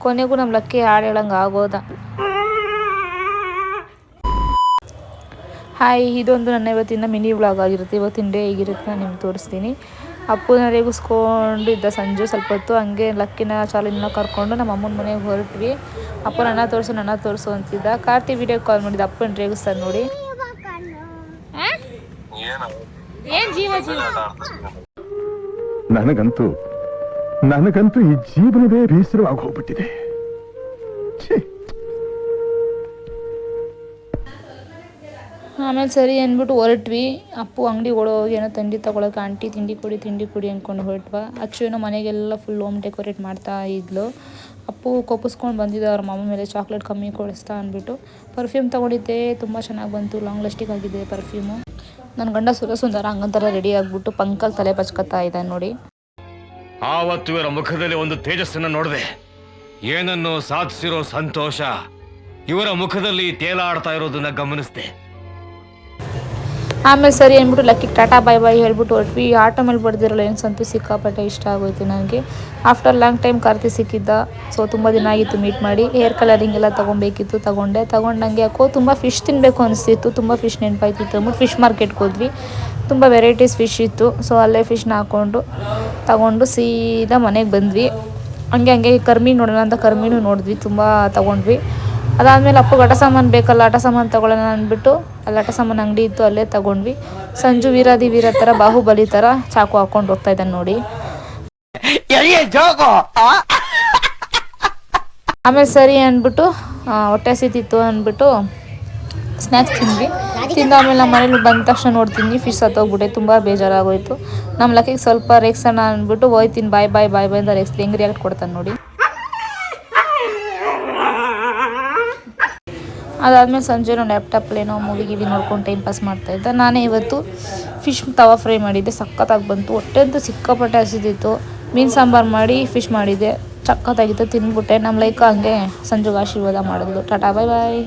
ಕೊನೆಗೂ ನಮ್ಮ ಲಕ್ಕಿ ಹಾಡು ಹೇಳಂಗೆ ಆಗೋದ. ಹಾಯ್, ಇದೊಂದು ನನ್ನ ಇವತ್ತಿನ ಮಿನಿ ವ್ಲಾಗ್ ಆಗಿರುತ್ತೆ. ಇವತ್ತಿನ ಡೇ ಹೇಗಿರುತ್ತೆ ನಾನು ನಿಮ್ಗೆ ತೋರಿಸ್ತೀನಿ. ಅಪ್ಪನ ರೇಗಿಸ್ಕೊಂಡು ಇದ್ದ ಸಂಜೆ ಸ್ವಲ್ಪ ಹೊತ್ತು. ಹಂಗೆ ಲಕ್ಕಿನ ಚಾಲಿನ ಕರ್ಕೊಂಡು ನಮ್ಮ ಅಮ್ಮನ ಮನೆಗೆ ಹೊರಟ್ವಿ. ಅಪ್ಪ ನನ್ನ ತೋರಿಸು ಅಂತಿದ್ದ. ಕಾರ್ತಿ ವಿಡಿಯೋ ಕಾಲ್ ಮಾಡಿದ. ಅಪ್ಪನ ರೇಗಿಸ್ತಾರೆ ನೋಡಿ. ನನಗಂತೂ ಈ ಜೀವನವೇ ಬೇಸರವಾಗಿ ಹೋಗ್ಬಿಟ್ಟಿದೆ. ಆಮೇಲೆ ಸರಿ ಅಂದ್ಬಿಟ್ಟು ಹೊರಟ್ವಿ. ಅಪ್ಪು ಅಂಗಡಿ ಹೋಗಿ ಏನೋ ತಿಂಡಿ ತೊಗೊಳಕ್ಕೆ, ಆಂಟಿ ತಿಂಡಿ ಕೊಡಿ ಅಂದ್ಕೊಂಡು ಹೊರಟ್ವ. ಏನೋ ಮನೆಗೆಲ್ಲ ಫುಲ್ ಹೋಮ್ ಡೆಕೋರೇಟ್ ಮಾಡ್ತಾ ಇದ್ಲು. ಅಪ್ಪು ಕೊಪ್ಪಿಸ್ಕೊಂಡು ಬಂದಿದ್ದ ಅವ್ರ ಮಾಮ ಮೇಲೆ, ಚಾಕ್ಲೇಟ್ ಕಮ್ಮಿ ಕೊಡಿಸ್ತಾ ಅಂದ್ಬಿಟ್ಟು. ಪರ್ಫ್ಯೂಮ್ ತೊಗೊಂಡಿದ್ದೆ, ತುಂಬ ಚೆನ್ನಾಗಿ ಬಂತು. ಲಾಂಗ್ ಲಾಸ್ಟಿಂಗ್ ಆಗಿದೆ ಪರ್ಫ್ಯೂಮು. ನನ್ನ ಗಂಡ ಸುಂದರ ಹಂಗಂತರ ರೆಡಿ ಆಗಿಬಿಟ್ಟು ಪಂಕಲ್ ತಲೆ ಪಚ್ಕೊತಾ ಇದ್ದಾನೆ ನೋಡಿ. ಆವತ್ತು ಇವರ ಮುಖದಲ್ಲಿ ಒಂದು ತೇಜಸ್ಸನ್ನು ನೋಡಿದೆ. ಏನನ್ನು ಸಾಧಿಸಿರೋ ಸಂತೋಷ ಇವರ ಮುಖದಲ್ಲಿ ತೇಲಾಡ್ತಾ ಇರೋದನ್ನ ಗಮನಿಸಿದೆ. ಆಮೇಲೆ ಸರಿ ಅಂದ್ಬಿಟ್ಟು ಲಕ್ಕಿ ಟಾಟಾ ಬಾಯ್ ಹೇಳ್ಬಿಟ್ಟು ಹೊರಟ್ವಿ. ಈ ಆಟೋ ಮೇಲೆ ಬಡ್ದಿರಲ್ಲ ಏನು ಸಂತು ಸಿಕ್ಕಾಪಟ್ಟೆ ಇಷ್ಟ ಆಗೋಯ್ತು ನನಗೆ. ಆಫ್ಟರ್ ಲಾಂಗ್ ಟೈಮ್ ಕಾರ್ತಿ ಸಿಕ್ಕಿದ್ದ. ಸೊ ತುಂಬ ದಿನ ಆಗಿತ್ತು ಮೀಟ್ ಮಾಡಿ. ಹೇರ್ ಕಲರಿಂಗ್ ಎಲ್ಲ ತೊಗೊಬೇಕಿತ್ತು, ತಗೊಂಡಂಗೆ ಯಾಕೋ ತುಂಬ ಫಿಶ್ ತಿನ್ನಬೇಕು ಅನಿಸ್ತಿತ್ತು. ತುಂಬ ಫಿಶ್ ನೆನಪಾಯ್ತಿತ್ತು ಅಂದ್ಬಿಟ್ಟು ಫಿಶ್ ಮಾರ್ಕೆಟ್ಗೆ ಹೋದ್ವಿ. ತುಂಬ ವೆರೈಟೀಸ್ ಫಿಶ್ ಇತ್ತು. ಸೊ ಅಲ್ಲೇ ಫಿಶ್ನ ತಗೊಂಡು ಸೀದಾ ಮನೆಗೆ ಬಂದ್ವಿ. ಹಂಗೆ ಕರ್ಮಿ ನೋಡೋಣ ಅಂತ ಕರ್ಮಿನೂ ನೋಡಿದ್ವಿ, ತುಂಬ ತೊಗೊಂಡ್ವಿ. ಅದಾದಮೇಲೆ ಅಪ್ಪಗೆ ಆಟ ಸಾಮಾನು ಬೇಕಲ್ಲ, ಆಟ ಸಾಮಾನು ತೊಗೊಳ್ಳೋಣ ಅಂದ್ಬಿಟ್ಟು ಅಲ್ಲಿ ಆಟ ಸಾಮಾನು ಅಂಗಡಿ ಇತ್ತು, ಅಲ್ಲೇ ತೊಗೊಂಡ್ವಿ. ಸಂಜು ವೀರ ಥರ ಬಾಹುಬಲಿ ಥರ ಚಾಕು ಹಾಕೊಂಡು ಹೋಗ್ತಾ ಇದ್ದಾನೆ ನೋಡಿ. ಆಮೇಲೆ ಸರಿ ಅಂದ್ಬಿಟ್ಟು ಹೊಟ್ಟೆ ಹಸಿತಿತ್ತು ಅಂದ್ಬಿಟ್ಟು ಸ್ನ್ಯಾಕ್ಸ್ ತಿಂದಾದ್ಮೇಲೆ ನಮ್ಮ ಮನೇಲಿ ಬಂದ ತಕ್ಷಣ ನೋಡ್ತೀನಿ ಫಿಶ್ ಸತ್ತೋಗ್ಬಿಟ್ಟೆ. ತುಂಬ ಬೇಜಾರಾಗೋಯ್ತು. ನಮ್ಮ ಲಕ್ಕಿಗೆ ಸ್ವಲ್ಪ ರೇಗ್ಸೋಣ ಅಂದ್ಬಿಟ್ಟು ಹೋಯ್ತೀನಿ. ಬಾಯ್ ಅಂತ ರೇಗ್ಸ್ ಹೆಂಗೆ ರಿಯಾಕ್ಟ್ ಕೊಡ್ತಾನೆ ನೋಡಿ. ಅದಾದಮೇಲೆ ಸಂಜೆ ನಾವು ಲ್ಯಾಪ್ಟಾಪಲ್ಲೇನೋ ಮೂವಿ ನೋಡ್ಕೊಂಡು ಟೈಮ್ ಪಾಸ್ ಮಾಡ್ತಾಯಿದ್ದೆ. ನಾನೇ ಇವತ್ತು ಫಿಶ್ ತವಾ ಫ್ರೈ ಮಾಡಿದ್ದೆ, ಸಖತ್ತಾಗಿ ಬಂತು. ಹೊಟ್ಟೆಂತೂ ಸಿಕ್ಕಾಪಟ್ಟೆ ಹಸಿದಿತ್ತು. ಮೀನು ಸಾಂಬಾರು ಮಾಡಿ ಫಿಶ್ ಮಾಡಿದ್ದೆ, ಸಖತ್ತಾಗಿತ್ತು. ತಿಂದ್ಬಿಟ್ಟೆ. ನಮ್ಮ ಲೈಕ್ ಹಂಗೆ ಸಂಜೆಗೆ ಆಶೀರ್ವಾದ ಮಾಡಿದ್ಲು. ಟಾಟಾ ಬಾಯ್.